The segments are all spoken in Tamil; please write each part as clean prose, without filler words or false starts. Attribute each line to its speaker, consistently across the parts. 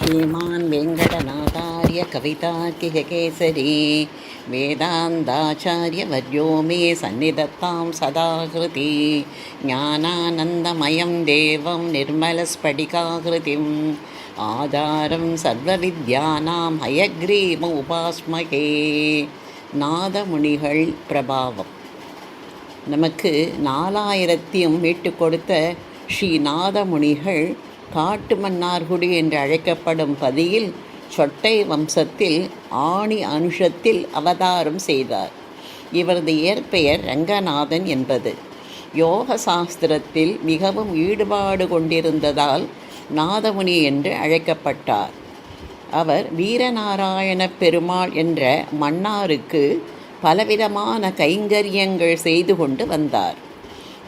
Speaker 1: श्रीमान् वेङ्कटनाथार्य कवितार्किककेसरी वेदान्ताचार्यवर्यो मे सन्निधत्तां सदा कृति ज्ञानानन्दमयं देवं निर्मलस्फटिकाकृतिम् आधारं सर्वविद्यानां हयग्रीवमुपास्महे. நாதமுனிகள் பிரபாவம். நமக்கு 4000 மீட்டு கொடுத்த ஸ்ரீ நாதமுனிகள் காட்டு மன்னார்குடி என்று அழைக்கப்படும் பதியில் சொட்டை வம்சத்தில் ஆணி அனுஷத்தில் அவதாரம் செய்தார். இவரது இயற்பெயர் ரங்கநாதன் என்பது. யோக சாஸ்திரத்தில் மிகவும் ஈடுபாடு கொண்டிருந்ததால் நாதமுனி என்று அழைக்கப்பட்டார். அவர் வீரநாராயண பெருமாள் என்ற மன்னாருக்கு பலவிதமான கைங்கரியங்கள் செய்து கொண்டு வந்தார்.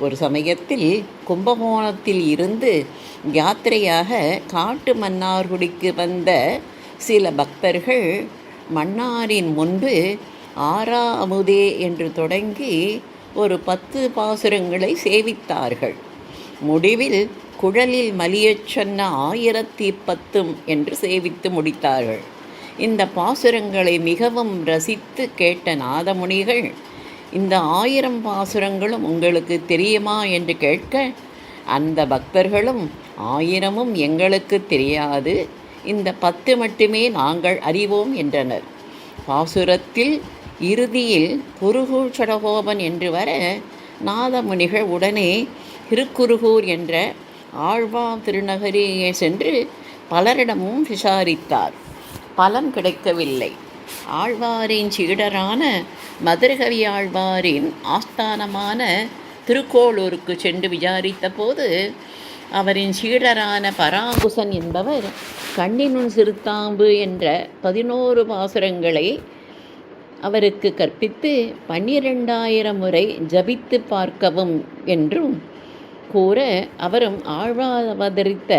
Speaker 1: ஒரு சமயத்தில் கும்பகோணத்தில் இருந்து யாத்திரையாக காட்டு மன்னார்குடிக்கு வந்த சில பக்தர்கள் மன்னாரின் முன்பு ஆரா அமுதே என்று தொடங்கி ஒரு 10 பாசுரங்களை சேவித்தார்கள். முடிவில் குழலில் மலியச் சொன்ன 1010 என்று சேவித்து முடித்தார்கள். இந்த பாசுரங்களை மிகவும் ரசித்து கேட்ட நாதமுனிகள், இந்த 1000 பாசுரங்களும் உங்களுக்கு தெரியுமா என்று கேட்க, அந்த பக்தர்களும் 1000ம் எங்களுக்கு தெரியாது, இந்த 10 மட்டுமே நாங்கள் அறிவோம் என்றனர். பாசுரத்தில் இறுதியில் குருகூர் சடகோபன் என்று வர நாதமுனிகள் உடனே திருக்குருகூர் என்ற ஆழ்வார் திருநகரியே சென்று பலரிடமும் விசாரித்தார். பலன் கிடைக்கவில்லை. ஆழ்வாரின் சீடரான மதுரகவி ஆழ்வாரின் ஆஸ்தானமான திருக்கோளூருக்கு சென்று விசாரித்த போது அவரின் சீடரான பராங்குசன் என்பவர் கண்ணினுள் சிறுத்தாம்பு என்ற 11 பாசுரங்களை அவருக்கு கற்பித்து 12,000 முறை ஜபித்து பார்க்கவும் என்றும் கூற, அவரும் ஆழ்வார் அவதரித்த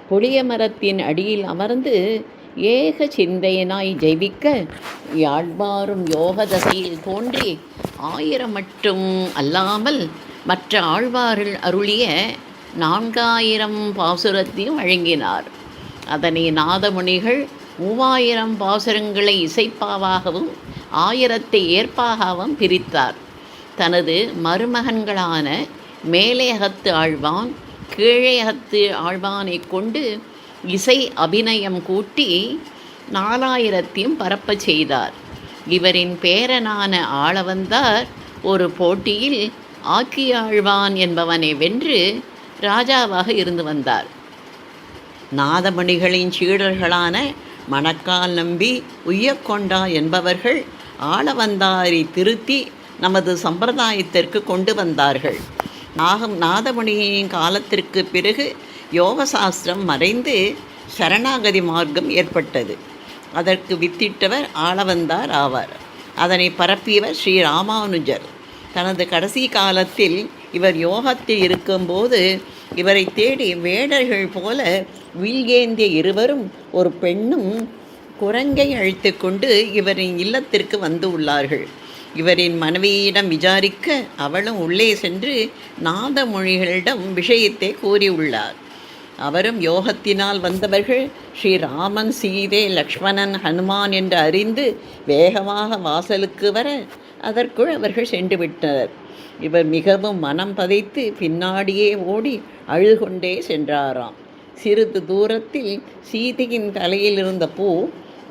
Speaker 1: புளிய மரத்தின் அடியில் அமர்ந்து ஏக சிந்தையனாய் ஜெயிக்க, ஆழ்வாரும் யோக தசையில் தோன்றி 1000 மட்டும் அல்லாமல் மற்ற ஆழ்வாரில் அருளிய 4000 பாசுரத்தையும் வழங்கினார். அதனை நாதமுனிகள் 3000 பாசுரங்களை இசைப்பாவாகவும் 1000 ஏற்பாகவும் பிரித்தார். தனது மருமகன்களான மேலே அகத்து ஆழ்வான், கீழே அகத்து ஆழ்வானை கொண்டு இசை அபிநயம் கூட்டி 4000 பரப்பச் செய்தார். இவரின் பேரனான ஆளவந்தார் ஒரு போட்டியில் ஆக்கியாழ்வான் என்பவனை வென்று ராஜாவாக இருந்து வந்தார். நாதமணிகளின் சீடர்களான மணக்கால் நம்பி, உய்யக்கொண்டா என்பவர்கள் ஆளவந்தாரை திருத்தி நமது சம்பிரதாயத்திற்கு கொண்டு வந்தார்கள். நாதமுனியின் காலத்திற்கு பிறகு யோகசாஸ்திரம் மறைந்து சரணாகதி மார்க்கம் ஏற்பட்டது. அதற்கு வித்திட்டவர் ஆளவந்தார் ஆவார். அதனை பரப்பியவர் ஸ்ரீ ராமானுஜர். தனது கடைசி காலத்தில் இவர் யோகத்தில் இருக்கும்போது இவரை தேடி வேடர்கள் போல வில்கேந்திய இருவரும் ஒரு பெண்ணும் குரங்கை அழைத்து கொண்டு இவரின் இல்லத்திற்கு வந்து உள்ளார்கள். இவரின் மனைவியிடம் விசாரிக்க அவளும் உள்ளே சென்று நாதமொழிகளிடம் விஷயத்தை கூறியுள்ளார். அவரும் யோகத்தினால் வந்தவர்கள் ஸ்ரீராமன், சீதை, லக்ஷ்மணன், ஹனுமான் என்று அறிந்து வேகமாக வாசலுக்கு வர அதற்குள் அவர்கள் சென்று விட்டனர். இவர் மிகவும் மனம் பதைத்து பின்னாடியே ஓடி அழுது கொண்டே சென்றாராம். சிறிது தூரத்தில் சீதையின் தலையில் இருந்த பூ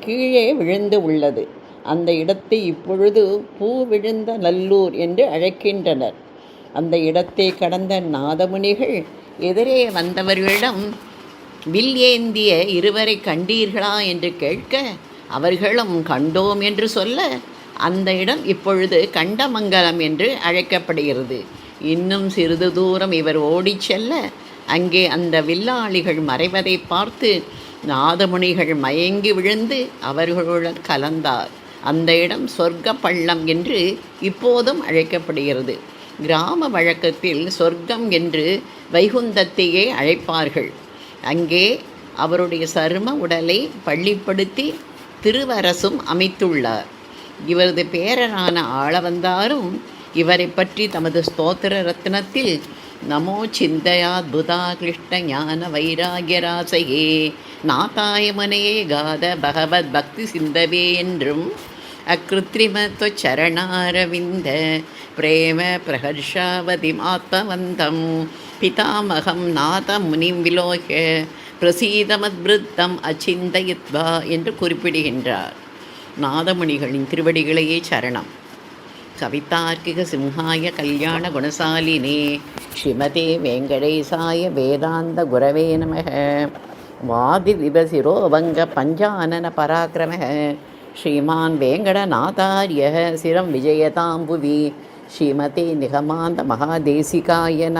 Speaker 1: கீழே விழுந்து உள்ளது. அந்த இடத்தை இப்பொழுது பூ விழுந்த நல்லூர் என்று அழைக்கின்றனர். அந்த இடத்தை கடந்த நாதமுனிகள் எதிரே வந்தவர்களிடம் வில் ஏந்திய இருவரை கண்டீர்களா என்று கேட்க, அவர்களும் கண்டோம் என்று சொல்ல, அந்த இடம் இப்பொழுது கண்டமங்கலம் என்று அழைக்கப்படுகிறது. இன்னும் சிறிது தூரம் இவர் ஓடிச் செல்ல, அங்கே அந்த வில்லாளிகள் மறைவதை பார்த்து நாதமுனிகள் மயங்கி விழுந்து அவர்களுடன் கலந்தார். அந்த இடம் சொர்க்க பள்ளம் என்று இப்போதும் அழைக்கப்படுகிறது. கிராம வழக்கத்தில் சொர்க்கம் என்று வைகுந்தத்தையே அழைப்பார்கள். அங்கே அவருடைய சரும உடலை பள்ளிப்படுத்தி திருவரசும் அமைத்துள்ளார். இவரது பேரனான ஆளவந்தாரும் இவரை பற்றி தமது ஸ்தோத்திர ரத்னத்தில் நமோ சிந்தையாத்புதா கிருஷ்ணஞானவைராகியராசையே நாதாய மனையே காத பகவத் பக்தி சிந்தவே என்றும் அக்ருத்ரிமத்வச்சரணாரவிந்த பிரேம பிரஹர்ஷாவதிம் ஆத்மவந்தம் பிதாமகம் நாத முனிம் விலோக பிரசீதமத்பிருத்தம் அச்சிந்தயித்வா என்று குறிப்பிடுகின்றார். நாதமுனிகளின் திருவடிகளையே சரணம். கவிதார்க்கிக சிம்ஹாய கல்யாண குணசாலினே ஸ்ரீமதே வெங்கடேசாய வேதாந்த குரவே நமः. வாதி விபசிரோபங்க பஞ்சானன பராக்கிரமः ஸ்ரீமான் வேங்கடநாதார்ய சிரம் விஜயதாம் புவி. ஸ்ரீமதே நிகமாந்த மகாதேசிகாய